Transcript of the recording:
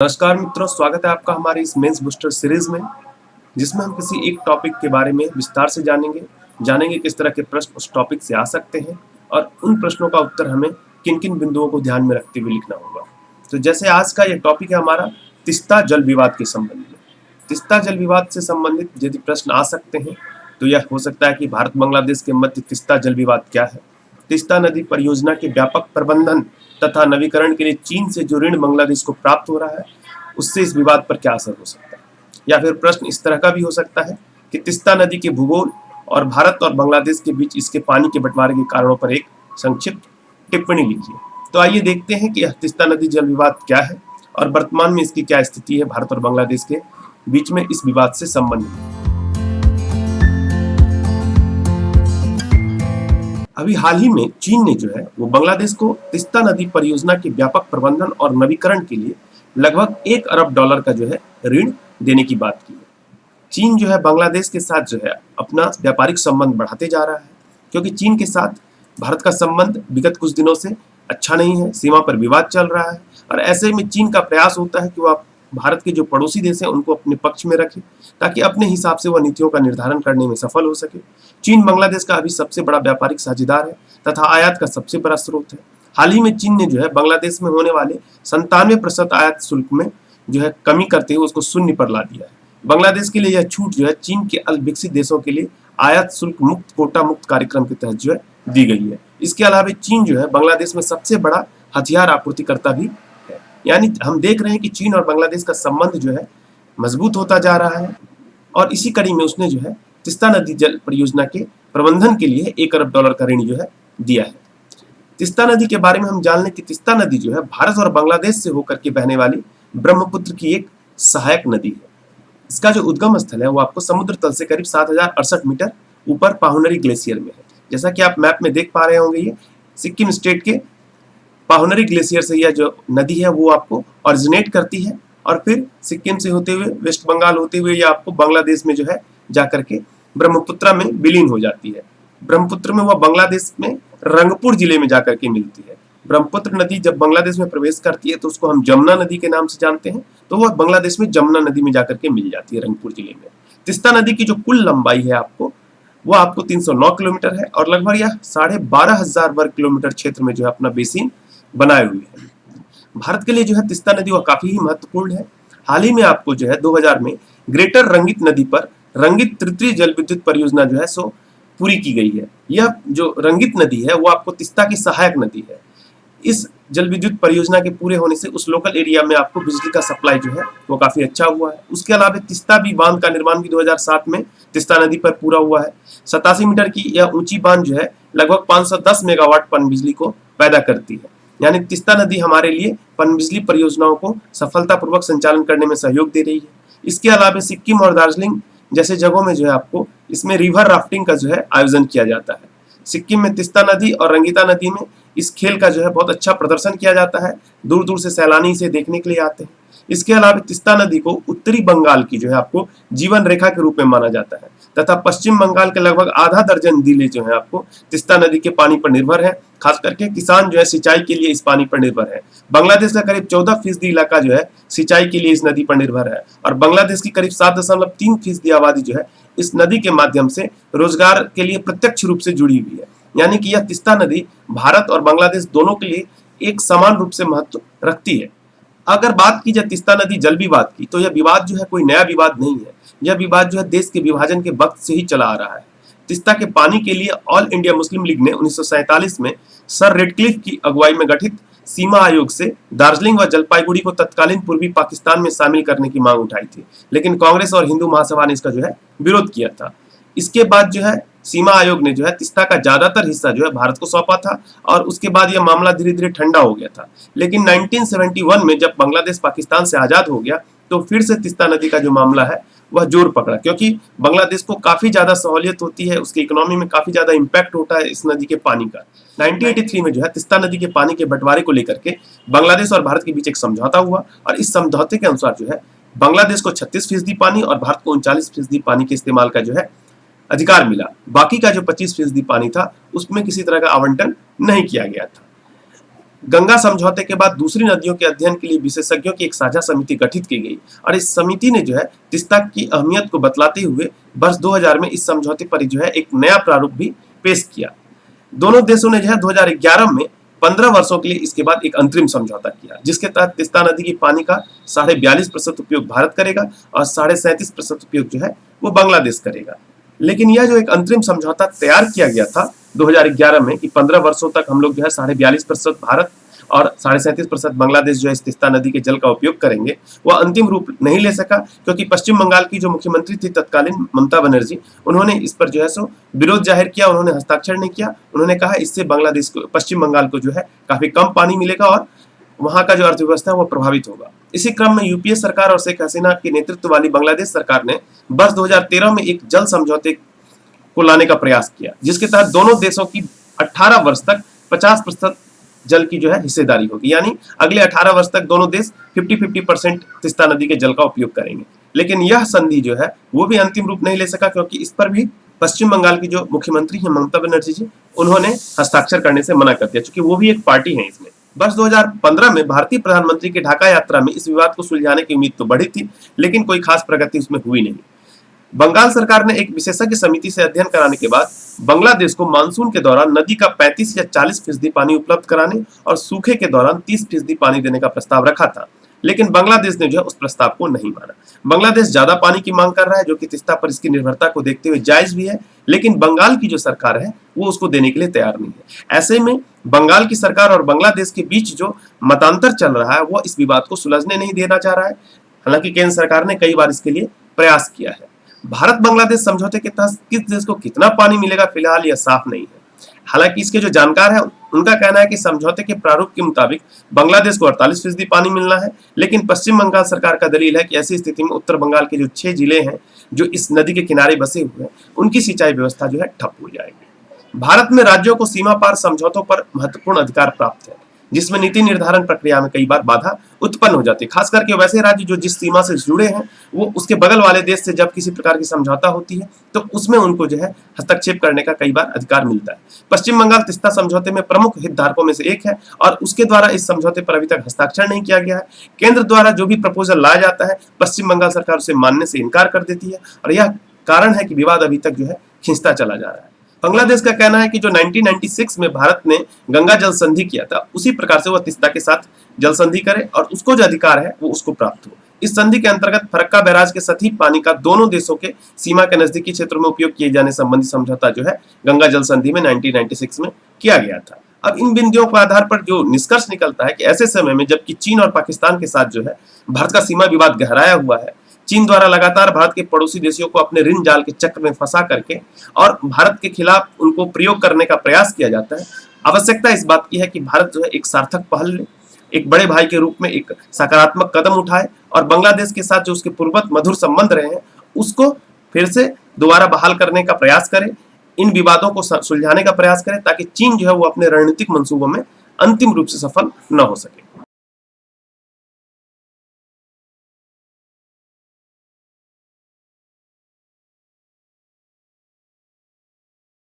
नमस्कार मित्रों, स्वागत है आपका हमारी इस मेंस बूस्टर सीरीज में, जिसमें हम किसी एक टॉपिक के बारे में विस्तार से जानेंगे किस तरह के प्रश्न उस टॉपिक से आ सकते हैं और उन प्रश्नों का उत्तर हमें किन किन बिंदुओं को ध्यान में रखते हुए लिखना होगा। तो जैसे आज का ये टॉपिक है हमारा तीस्ता जल विवाद के संबंध में। तीस्ता जल विवाद से संबंधित यदि प्रश्न आ सकते हैं तो यह हो सकता है कि भारत बांग्लादेश के मध्य तीस्ता जल विवाद क्या है, तीस्ता नदी परियोजना के व्यापक प्रबंधन तथा नवीकरण के लिए चीन से जो ऋण बांग्लादेश को प्राप्त हो रहा है उससे इस विवाद पर क्या असर हो सकता है। या फिर प्रश्न इस तरह का भी हो सकता है कि तीस्ता नदी के भूगोल और भारत और बांग्लादेश के बीच इसके पानी के बंटवारे के कारणों पर एक संक्षिप्त टिप्पणी लिखिए। तो आइए देखते हैं कि यह तीस्ता नदी जल विवाद क्या है और वर्तमान में इसकी क्या स्थिति है भारत और बांग्लादेश के बीच में इस विवाद से संबंधित। अभी हाल ही में चीन ने जो है वो बांग्लादेश को तीस्ता नदी परियोजना के व्यापक प्रबंधन और नवीकरण के लिए लगभग $1 अरब का जो है ऋण देने की बात की है। चीन जो है बांग्लादेश के साथ जो है अपना व्यापारिक संबंध बढ़ाते जा रहा है, क्योंकि चीन के साथ भारत का संबंध विगत कुछ दिनों से अच्छा नहीं है, सीमा पर विवाद चल रहा है और ऐसे में चीन का प्रयास होता है कि वह भारत के जो पड़ोसी देश हैं उनको अपने पक्ष में रखे ताकि अपने हिसाब से वह नीतियों का निर्धारण करने में सफल हो सके। चीन बांग्लादेश का अभी सबसे बड़ा व्यापारिक साझेदार है तथा आयात का सबसे बड़ा स्रोत है। हाल ही में चीन ने जो है बांग्लादेश में होने वाले 97% आयात शुल्क में जो है कमी करते हुए उसको शून्य पर ला दिया है। बांग्लादेश के लिए यह छूट जो है चीन के अल्पविकसित देशों के लिए आयात शुल्क मुक्त कोटा मुक्त कार्यक्रम के तहत जो है दी गई है। इसके अलावा चीन जो है बांग्लादेश में सबसे बड़ा हथियार आपूर्तिकर्ता भी है। यानी हम देख रहे हैं कि चीन और बांग्लादेश का संबंध जो है मजबूत होता जा रहा है और इसी कड़ी में उसने जो है तीस्ता नदी जल परियोजना के प्रबंधन के लिए $1 अरब का ऋण जो है दिया है। तीस्ता नदी के बारे में हम जान लें कि तीस्ता नदी जो है भारत और बांग्लादेश से होकर के बहने वाली ब्रह्मपुत्र की एक सहायक नदी है। इसका जो उद्गम स्थल है वो आपको समुद्र तल से करीब 7068 मीटर ऊपर पाहुनरी ग्लेशियर में है। जैसा कि आप मैप में देख पा रहे होंगे, ये सिक्किम स्टेट के पाहुनरी ग्लेशियर से यह जो नदी है वो आपको ऑरिजिनेट करती है और फिर सिक्किम से होते हुए वेस्ट बंगाल होते हुए यह आपको बांग्लादेश में जो है जाकर के ब्रह्मपुत्र में विलीन हो जाती है। ब्रह्मपुत्र में वह बांग्लादेश में रंगपुर जिले में जाकर के मिलती है। ब्रह्मपुत्र नदी जब बांग्लादेश में प्रवेश करती है तो उसको हम जमुना नदी के नाम से जानते हैं, तो वह बांग्लादेश में जमुना नदी में जाकर के मिल जाती है रंगपुर जिले में। तीस्ता नदी की जो कुल लंबाई है वो आपको 309 किलोमीटर है और लगभग यह 12,500 वर्ग किलोमीटर क्षेत्र में जो है अपना बेसिन बनाए हुए है। भारत के लिए जो है तीस्ता नदी वह काफी ही महत्वपूर्ण है। हाल ही में आपको जो है 2000 में ग्रेटर रंगित नदी पर रंगित तृतीय जल विद्युत परियोजना जो है सो पूरी की गई है। यह जो रंगित नदी है वो आपको तीस्ता की सहायक नदी है। इस जल विद्युत परियोजना के पूरे होने से उस लोकल एरिया में आपको बिजली का सप्लाई जो है वो काफी अच्छा हुआ है। उसके अलावा तीस्ता भी बांध का निर्माण भी 2007 में तीस्ता नदी पर पूरा हुआ है। 87 मीटर की यह ऊंची बांध जो है लगभग 510 मेगावाट पनबिजली को पैदा करती है। यानी तीस्ता नदी हमारे लिए पनबिजली परियोजनाओं को सफलतापूर्वक संचालन करने में सहयोग दे रही है। इसके अलावा सिक्किम और दार्जिलिंग जैसे जगहों में जो है आपको इसमें रिवर राफ्टिंग का जो है आयोजन किया जाता है। सिक्किम में तीस्ता नदी और रंगिता नदी में इस खेल का जो है बहुत अच्छा प्रदर्शन किया जाता है। दूर दूर से सैलानी इसे देखने के लिए आते हैं। इसके अलावा तीस्ता नदी को उत्तरी बंगाल की जो है आपको जीवन रेखा के रूप में माना जाता है तथा पश्चिम बंगाल के लगभग आधा दर्जन जिले जो है आपको तीस्ता नदी के पानी पर निर्भर है। खास करके किसान जो है सिंचाई के लिए इस पानी पर निर्भर है। बांग्लादेश का करीब 14% इलाका जो है सिंचाई के लिए इस नदी पर निर्भर है और बांग्लादेश की करीब 7.3% आबादी जो है इस नदी के माध्यम से रोजगार के लिए प्रत्यक्ष रूप से जुड़ी हुई है। यानी कि यह तीस्ता नदी भारत और बांग्लादेश दोनों के लिए एक समान रूप से महत्व रखती है। अगर बात की जाए तीस्ता नदी जल विवाद की, तो यह विवाद जो है कोई नया विवाद नहीं है। यह विवाद जो है देश के विभाजन के वक्त से ही चला आ रहा है। तीस्ता के पानी के लिए ऑल इंडिया मुस्लिम लीग ने 1947 में सर रेडक्लिफ की अगुवाई में गठित सीमा आयोग से दार्जिलिंग व जलपाईगुड़ी को तत्कालीन पूर्वी पाकिस्तान में शामिल करने की मांग उठाई थी, लेकिन कांग्रेस और हिंदू महासभा ने इसका जो है विरोध किया था। इसके बाद जो है सीमा आयोग ने जो है तीस्ता का ज्यादातर हिस्सा जो है भारत को सौंपा था और उसके बाद यह मामला धीरे धीरे ठंडा हो गया था। लेकिन 1971 में जब बांग्लादेश पाकिस्तान से आजाद हो गया तो फिर से तीस्ता नदी का जो मामला है वह जोर पकड़ा, क्योंकि बांग्लादेश को काफी ज्यादा सहूलियत होती है, उसकी इकोनॉमी में काफी ज्यादा इंपैक्ट होता है इस नदी के पानी का। 1983 में जो है तीस्ता नदी के पानी के बंटवारे को लेकर के बांग्लादेश और भारत के बीच एक समझौता हुआ और इस समझौते के अनुसार जो है बांग्लादेश को 36% पानी और भारत को 39% पानी के इस्तेमाल का जो है अधिकार मिला। बाकी का जो 25% पानी था उसमें किसी तरह का आवंटन नहीं किया गया था। गंगा समझौते के बाद दूसरी नदियों के अध्ययन के लिए विशेषज्ञों की एक साझा समिति गठित की गई और इस समिति ने जो है तीस्ता की अहमियत को बतलाते हुए वर्ष 2000 में इस समझौते पर जो है एक नया प्रारूप भी पेश किया। दोनों देशों ने जो है 2011 में 15 वर्षों के लिए इसके बाद एक अंतरिम समझौता किया, जिसके तहत तीस्ता नदी की पानी का 42.5% उपयोग भारत करेगा और 37.5% उपयोग जो है वो बांग्लादेश करेगा। लेकिन यह जो एक अंतरिम समझौता तैयार किया गया था 2011 में कि 15 वर्षों तक हम लोग जो है 42.5% भारत और 37.5% बांग्लादेश जो है इस तीस्ता नदी के जल का उपयोग करेंगे, वह अंतिम रूप नहीं ले सका, क्योंकि पश्चिम बंगाल की जो मुख्यमंत्री थी तत्कालीन ममता बनर्जी, उन्होंने इस पर जो है सो विरोध जाहिर किया, उन्होंने हस्ताक्षर नहीं किया। उन्होंने कहा इससे बांग्लादेश को, पश्चिम बंगाल को जो है काफी कम पानी मिलेगा और वहां का जो अर्थव्यवस्था है वो प्रभावित होगा। इसी क्रम में यूपीए सरकार और शेख हसीना के नेतृत्व वाली बांग्लादेश सरकार ने वर्ष 2013 में एक जल समझौते को लाने का प्रयास किया, जिसके तहत दोनों देशों की 18 वर्ष तक 50% जल की जो है हिस्सेदारी होगी, यानी अगले 18 वर्ष तक दोनों देश 50-50% तीस्ता नदी के जल का उपयोग करेंगे। लेकिन यह संधि जो है वो भी अंतिम रूप नहीं ले सका, क्योंकि इस पर भी पश्चिम बंगाल की जो मुख्यमंत्री है ममता बनर्जी जी, उन्होंने हस्ताक्षर करने से मना कर दिया, क्योंकि वो भी एक पार्टी है इसमें। वर्ष 2015 में भारतीय प्रधानमंत्री की ढाका यात्रा में इस विवाद को सुलझाने की उम्मीद तो बढ़ी थी, लेकिन कोई खास प्रगति उसमें हुई नहीं। बंगाल सरकार ने एक विशेषज्ञ समिति से अध्ययन कराने के बाद बांग्लादेश को मानसून के दौरान नदी का 35 या 40% पानी उपलब्ध कराने और सूखे के दौरान 30% पानी देने का प्रस्ताव रखा था, लेकिन बांग्लादेश ने जो है उस प्रस्ताव को नहीं माना। बांग्लादेश ज्यादा पानी की मांग कर रहा है, जो कि तीस्ता पर इसकी निर्भरता को देखते हुए जायज भी है, लेकिन बंगाल की जो सरकार है वो उसको देने के लिए तैयार नहीं है। ऐसे में बंगाल की सरकार और बांग्लादेश के बीच जो मतांतर चल रहा है वो इस विवाद को सुलझने नहीं देना चाह रहा है। हालांकि केंद्र सरकार ने कई बार इसके लिए प्रयास किया है। भारत बांग्लादेश समझौते के तहत किस देश को कितना पानी मिलेगा फिलहाल यह साफ नहीं है। हालांकि इसके जो जानकार है उनका कहना है कि समझौते के प्रारूप के मुताबिक बांग्लादेश को 48% पानी मिलना है, लेकिन पश्चिम बंगाल सरकार का दलील है कि ऐसी स्थिति में उत्तर बंगाल के जो 6 जिले हैं जो इस नदी के किनारे बसे हुए हैं, उनकी सिंचाई व्यवस्था जो है ठप हो जाएगी। भारत में राज्यों को सीमा पार समझौतों पर महत्वपूर्ण अधिकार प्राप्त है, जिसमें नीति निर्धारण प्रक्रिया में कई बार बाधा उत्पन्न हो जाती है। खास करके वैसे राज्य जो जिस सीमा से जुड़े हैं, वो उसके बगल वाले देश से जब किसी प्रकार की समझौता होती है तो उसमें उनको जो है हस्तक्षेप करने का कई बार अधिकार मिलता है। पश्चिम बंगाल तीस्ता समझौते में प्रमुख हितधारकों में से एक है और उसके द्वारा इस समझौते पर अभी तक हस्ताक्षर नहीं किया गया है। केंद्र द्वारा जो भी प्रपोजल लाया जाता है, पश्चिम बंगाल सरकार उसे मानने से इनकार कर देती है और यह कारण है कि विवाद अभी तक जो है खिंचता चला जा रहा है। बांग्लादेश का कहना है कि जो 1996 में भारत ने गंगा जल संधि किया था, उसी प्रकार से वह तीस्ता के साथ जल संधि करे और उसको जो अधिकार है वो उसको प्राप्त हो। इस संधि के अंतर्गत फरक्का बैराज के सतही पानी का दोनों देशों के सीमा के नजदीकी क्षेत्रों में उपयोग किए जाने संबंधी समझौता जो है गंगा जल संधि में 1996 में किया गया था। अब इन बिंदुओं के आधार पर जो निष्कर्ष निकलता है कि ऐसे समय में जबकि चीन और पाकिस्तान के साथ जो है भारत का सीमा विवाद गहराया हुआ है, चीन द्वारा लगातार भारत के पड़ोसी देशों को अपने ऋण जाल के चक्र में फंसा करके और भारत के खिलाफ उनको प्रयोग करने का प्रयास किया जाता है, आवश्यकता इस बात की है कि भारत जो है एक सार्थक पहल ले, एक बड़े भाई के रूप में एक सकारात्मक कदम उठाए और बांग्लादेश के साथ जो उसके पूर्ववत मधुर संबंध रहे हैं उसको फिर से दोबारा बहाल करने का प्रयास करे, इन विवादों को सुलझाने का प्रयास करे, ताकि चीन जो है वो अपने रणनीतिक मंसूबों में अंतिम रूप से सफल न हो सके।